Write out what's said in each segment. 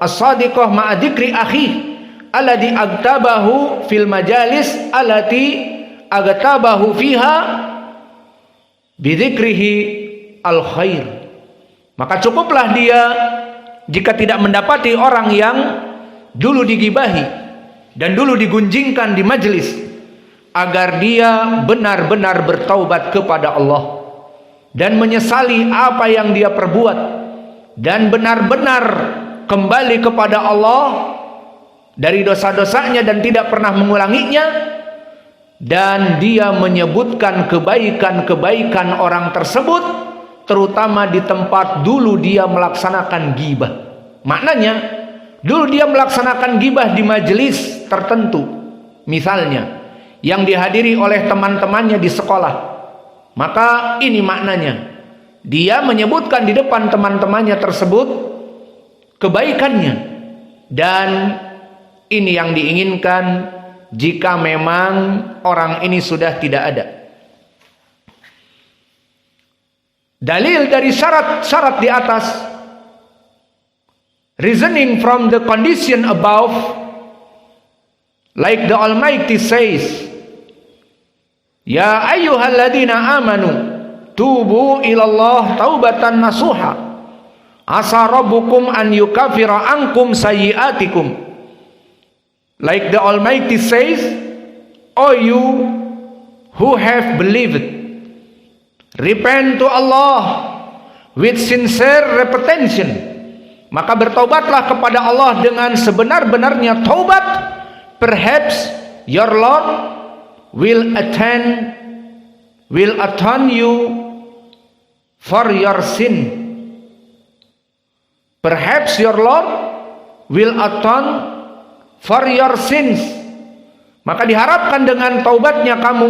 as-sadiqah ma'a dzikri akhi alladhi agtabahu fil majalis allati agtabahu fiha bidzikrihi al-khair. Maka cukuplah dia jika tidak mendapati orang yang dulu digibahi dan dulu digunjingkan di majelis, agar dia benar-benar bertaubat kepada Allah dan menyesali apa yang dia perbuat dan benar-benar kembali kepada Allah dari dosa-dosanya dan tidak pernah mengulanginya, dan dia menyebutkan kebaikan-kebaikan orang tersebut, terutama di tempat dulu dia melaksanakan ghibah. Maknanya dulu dia melaksanakan ghibah di majelis tertentu, misalnya yang dihadiri oleh teman-temannya di sekolah, maka ini maknanya dia menyebutkan di depan teman-temannya tersebut kebaikannya, dan ini yang diinginkan jika memang orang ini sudah tidak ada. Dalil dari syarat-syarat di atas, reasoning from the condition above, like the Almighty says, ya ayyuhalladzina amanu tubu ilallah taubatan nasuha asa rabbukum an yukaffira ankum sayyi'atikum. Like the Almighty says, O you who have believed, repent to Allah with sincere repentance. Maka bertaubatlah kepada Allah dengan sebenar-benarnya taubat. Perhaps your Lord will atone you for your sin. Perhaps your Lord will atone for your sins. Maka diharapkan dengan taubatnya kamu,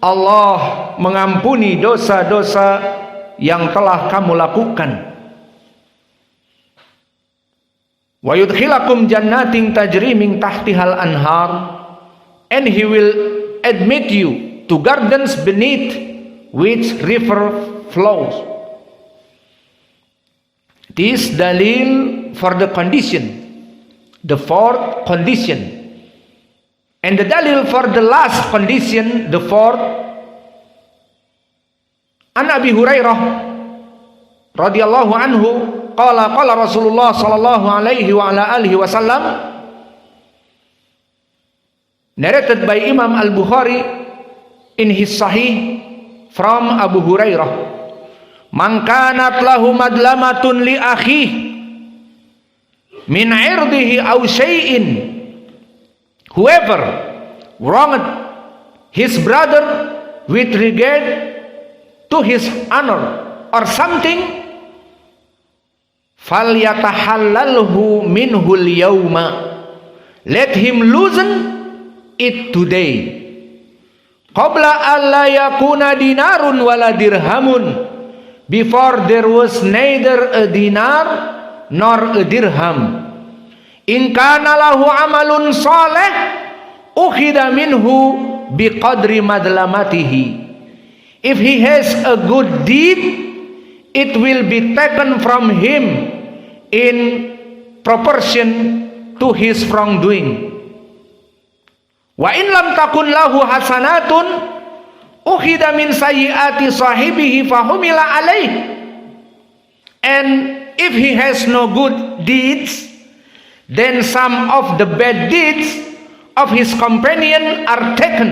Allah mengampuni dosa-dosa yang telah kamu lakukan. Wa yudkhilakum jannatin tajri min tahtihal anhar, and he will admit you to gardens beneath which river flows. This dalil for the condition, the fourth condition. And the dalil for the last condition, the fourth, an Abi Hurairah radhiyallahu anhu qala Rasulullah sallallahu alaihi wa ala alihi wasallam, narrated by Imam Al-Bukhari in his Sahih from Abu Hurairah, man kanat lahu madlamatun li akhihi min irdihi aw syai'in, whoever wronged his brother with regard to his honor or something, falyatahallalhu minhul yawma, let him loosen it today, qabla alla yakuna dinarun wala dirhamun, before there was neither a dinar nor a dirham. In kana lahu amalun saleh ukhida minhu biqadri madlamatihi, if he has a good deed, it will be taken from him in proportion to his wrongdoing. Wa in lam takun lahu hasanatun ukhida min sayyiati sahibihi fahumila alaih, and if he has no good deeds, then some of the bad deeds of his companion are taken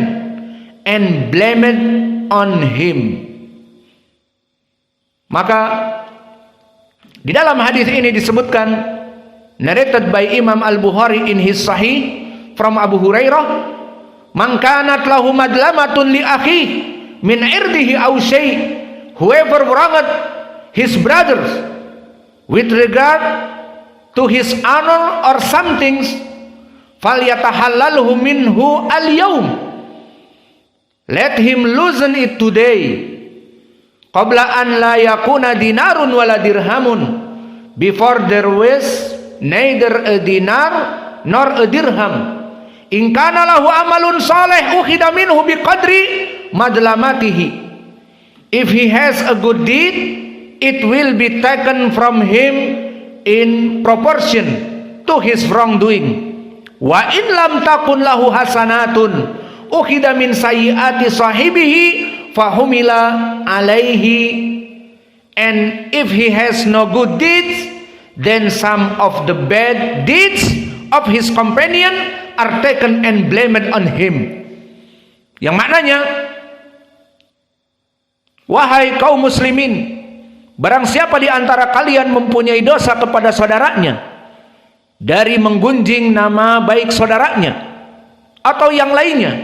and blamed on him. Maka di dalam hadis ini disebutkan, narrated by Imam Al-Bukhari in his Sahih from Abu Hurairah, man kanat lahu madlamatun li akhi min irdihi aw syai', whoever wronged his brothers with regard to his honor or something, falyatahallalhu minhu al-yawm, let him loosen it today, qabla an la yakuna dinarun wala dirhamun, before there was neither a dinar nor a dirham. In kana lahu amalun saleh ukhida minhu biqadri madlamatihi, if he has a good deed, it will be taken from him in proportion to his wrongdoing. Wa in lam takun lahu hasanatun ukhida min sayyiati sahibihi fahumila alaihi. And if he has no good deeds, then some of the bad deeds of his companion are taken and blamed on him. Yang maknanya, wahai kaum muslimin, barang siapa di antara kalian mempunyai dosa kepada saudaranya dari menggunjing nama baik saudaranya atau yang lainnya,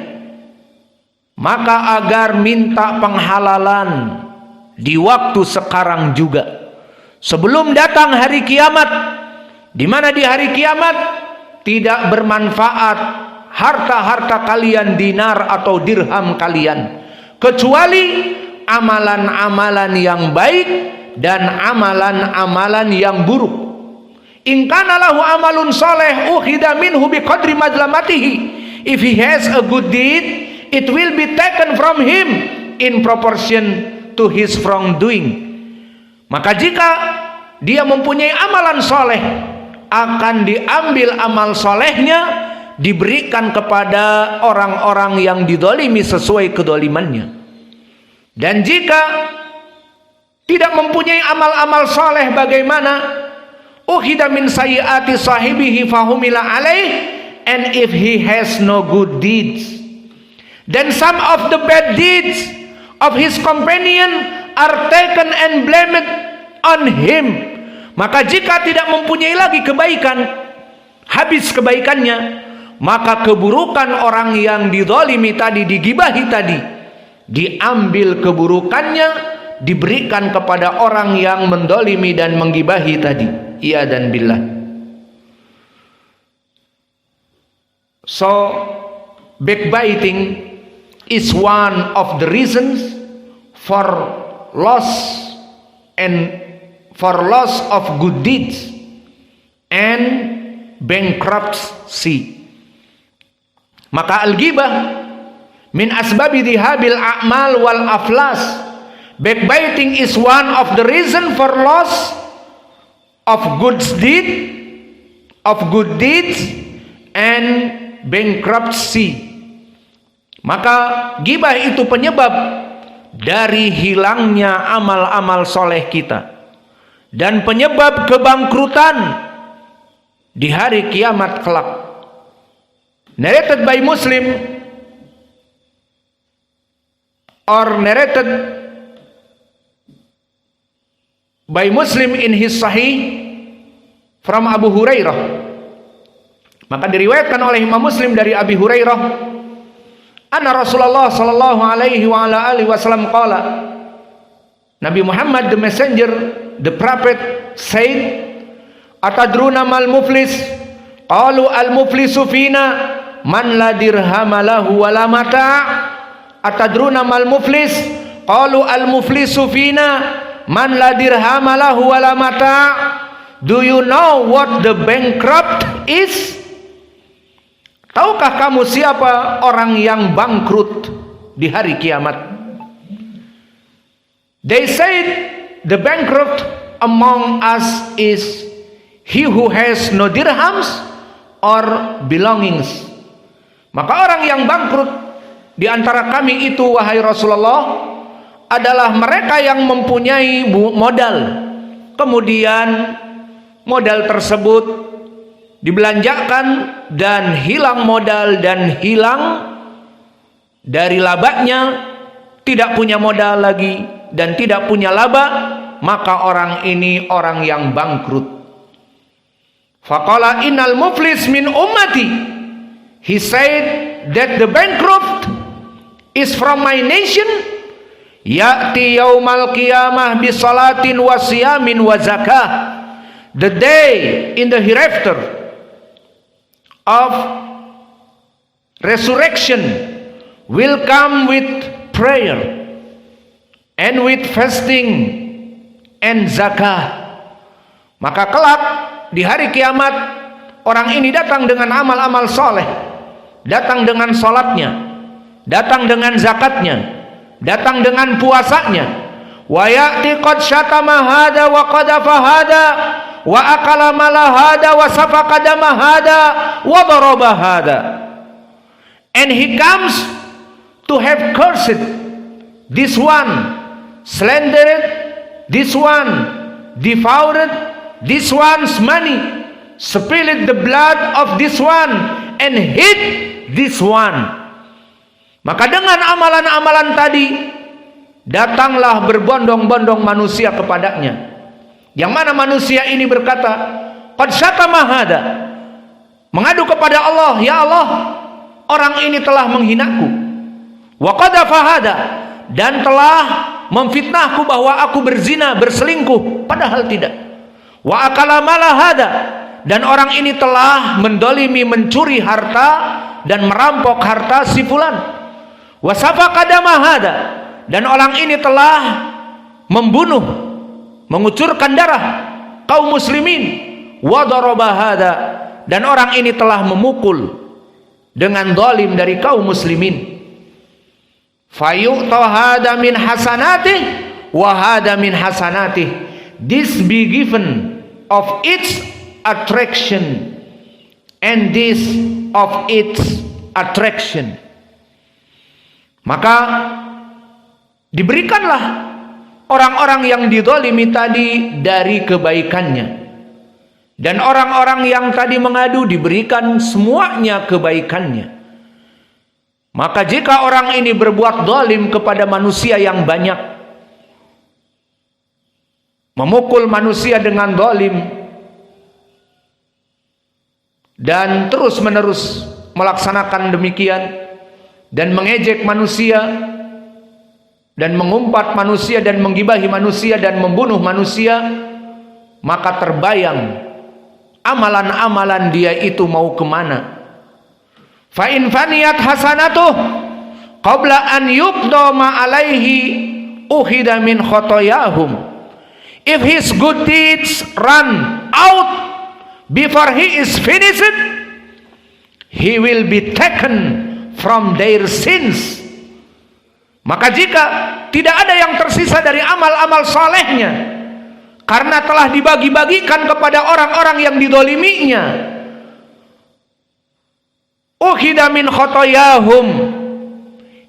maka agar minta penghalalan di waktu sekarang juga, sebelum datang hari kiamat, di mana di hari kiamat tidak bermanfaat harta-harta kalian, dinar atau dirham kalian, kecuali amalan-amalan yang baik dan amalan-amalan yang buruk. In kana lahu amalun saleh ukhida minhu biqadri madlamatihi. If he has a good deed, it will be taken from him in proportion to his wrongdoing. Maka jika dia mempunyai amalan soleh, akan diambil amal solehnya, diberikan kepada orang-orang yang didolimi sesuai kedolimannya. Dan jika tidak mempunyai amal-amal soleh, bagaimana? Ukhida min sayyiati sahibihi fahumila alaih. And if he has no good deeds, then some of the bad deeds of his companion are taken and blamed on him. Maka jika tidak mempunyai lagi kebaikan, habis kebaikannya, maka keburukan orang yang dizalimi tadi, digibahi tadi, diambil keburukannya, diberikan kepada orang yang mendolimi dan menggibahi tadi. Iya dan billah. So backbiting is one of the reasons for loss of good deeds and bankruptcy. Maka al-ghibah min asbabi dhihabil a'mal wal aflas. Backbiting is one of the reason for loss of good deeds and bankruptcy. Maka ghibah itu penyebab dari hilangnya amal-amal soleh kita dan penyebab kebangkrutan di hari kiamat kelak. Narrated by Muslim or narrated by Muslim in his Sahih from Abu Hurairah. Maka diriwayatkan oleh Imam Muslim dari Abi Hurairah, anna Rasulullah sallallahu alaihi wa ala alihi wasallam qala, Nabi Muhammad the messenger, the prophet said, atadruna mal muflis? Qalu al muflisu fina man la dirham lahu wa la mata'. Atadruna mal muflis? Qalu al muflisu fina man la dirham lahu wa la mata'. Do you know what the bankrupt is? Tahukah kamu siapa orang yang bangkrut di hari kiamat? They said, the bankrupt among us is he who has no dirhams or belongings. Maka orang yang bangkrut di antara kami itu, wahai Rasulullah, adalah mereka yang mempunyai modal, kemudian modal tersebut dibelanjakan dan hilang modal dan hilang dari labanya, tidak punya modal lagi dan tidak punya laba, maka orang ini orang yang bangkrut. Faqala innal muflis min ummati. He said that the bankrupt is from my nation. Ya'ti yaumal qiyamah bi salatin wa siyamin wa zakah. The day in the hereafter of resurrection will come with prayer and with fasting and zakah. Maka kelak di hari kiamat, orang ini datang dengan amal-amal soleh, datang dengan salatnya, datang dengan zakatnya, datang dengan puasanya. Wa ya'ti qad syatama hada wa qadafa hada wa akala mala hada wa safaka dama hada wa daraba hada. And he comes to have cursed this one, slandered this one, devoured this one's money, spilled the blood of this one, and hit this one. Maka dengan amalan-amalan tadi datanglah berbondong-bondong manusia kepadanya, yang mana manusia ini berkata, qad syatama hada, mengadu kepada Allah, ya Allah, orang ini telah menghinaku, wa qadhafa hada, dan telah memfitnahku bahwa aku berzina, berselingkuh, padahal tidak, wa akala mala hada, dan orang ini telah mendolimi, mencuri harta dan merampok harta si fulan, wa safaka dama hada, dan orang ini telah membunuh, mengucurkan darah kaum muslimin, wa daraba hada, dan orang ini telah memukul dengan zalim dari kaum muslimin. Fayu'ta hada min hasanatih wa hada min hasanatih, this be given of its attraction and this of its attraction. Maka diberikanlah orang-orang yang dizalimi tadi dari kebaikannya, dan orang-orang yang tadi mengadu diberikan semuanya kebaikannya. Maka jika orang ini berbuat zalim kepada manusia yang banyak, memukul manusia dengan zalim, dan terus menerus melaksanakan demikian, dan mengejek manusia, dan mengumpat manusia, dan menggibahi manusia, dan membunuh manusia, maka terbayang amalan-amalan dia itu mau kemana. Fa in faniyat hasanatuh qabla an yuqda ma alaihi uhida min khotoyahum, if his good deeds run out before he is finished, he will be taken from their sins. Maka jika tidak ada yang tersisa dari amal-amal salehnya, karena telah dibagi-bagikan kepada orang-orang yang didoliminya, ukhida min khotoyahum,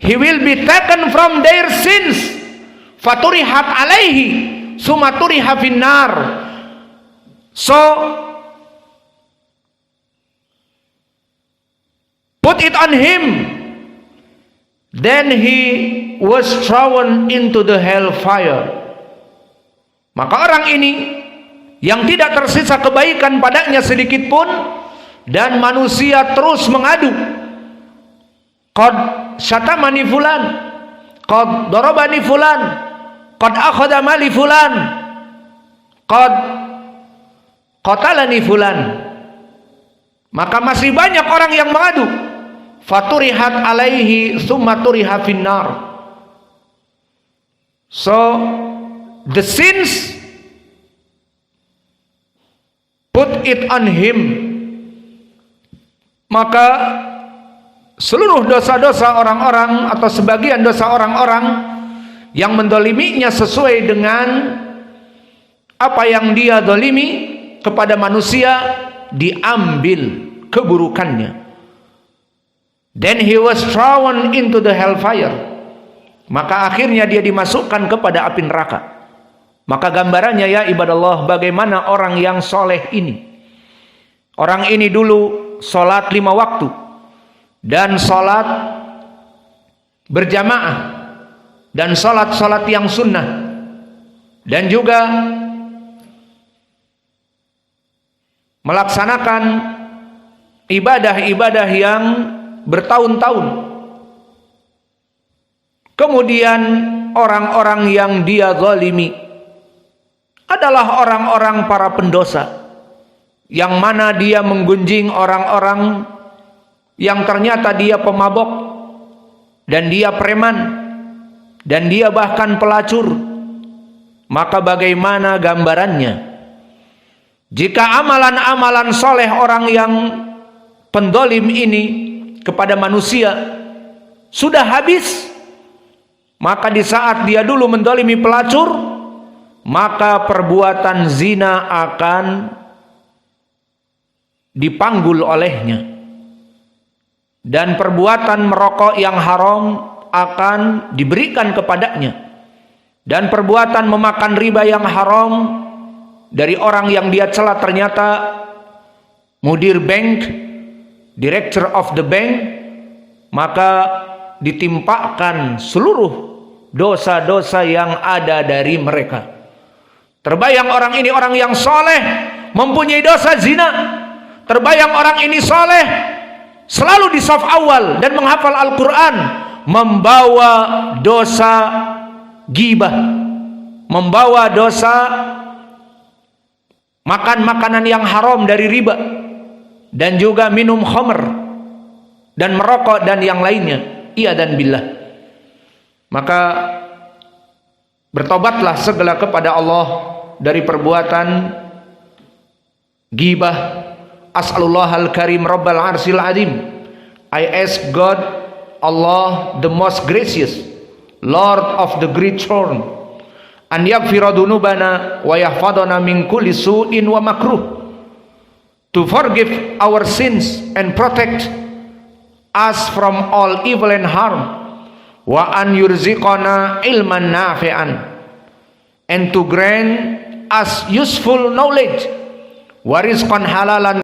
he will be taken from their sins, faturihat alaihi summa turiha finnar. So put it on him, then he was thrown into the hellfire. Maka orang ini yang tidak tersisa kebaikan padanya sedikit pun, dan manusia terus mengadu, qad syatamani fulan, qad darabani fulan, qad akhadha mali fulan, qad qatalani fulan. Maka masih banyak orang yang mengadu, faturihat alaihi summa turiha finnar. So the sins put it on him. Maka seluruh dosa-dosa orang-orang atau sebagian dosa orang-orang yang mendoliminya sesuai dengan apa yang dia dolimi kepada manusia, diambil keburukannya. Then he was thrown into the hellfire. Maka akhirnya dia dimasukkan kepada api neraka. Maka gambarannya ya ibadallah, bagaimana orang yang soleh ini. Orang ini dulu sholat 5 waktu dan sholat berjamaah dan sholat-sholat yang sunnah, dan juga melaksanakan ibadah-ibadah yang bertahun-tahun. Kemudian orang-orang yang dia zalimi adalah orang-orang para pendosa, yang mana dia menggunjing orang-orang yang ternyata dia pemabok, dan dia preman, dan dia bahkan pelacur. Maka bagaimana gambarannya jika amalan-amalan soleh orang yang pendolim ini kepada manusia sudah habis? Maka di saat dia dulu mendolimi pelacur, maka perbuatan zina akan dipanggul olehnya, dan perbuatan merokok yang haram akan diberikan kepadanya, dan perbuatan memakan riba yang haram dari orang yang dia cela ternyata mudir bank, director of the bank, maka ditimpakan seluruh dosa-dosa yang ada dari mereka. Terbayang orang ini orang yang soleh, mempunyai dosa zina. Terbayang orang ini soleh, selalu di saf awal dan menghafal Al-Quran, membawa dosa ghibah, membawa dosa makan makanan yang haram dari riba, dan juga minum khamr dan merokok dan yang lainnya. Iya dan billah. Maka bertobatlah segala kepada Allah dari perbuatan ghibah. As'alullahal karim rabbal arsil adim. I ask God, Allah the most gracious, Lord of the great throne, an yaghfira dunubana wa yahfadana min kulli su'in wa makruh, to forgive our sins and protect us from all evil and harm, wa an yurziqana ilman nafi'an, and to grant us useful knowledge, wa rizqan halalan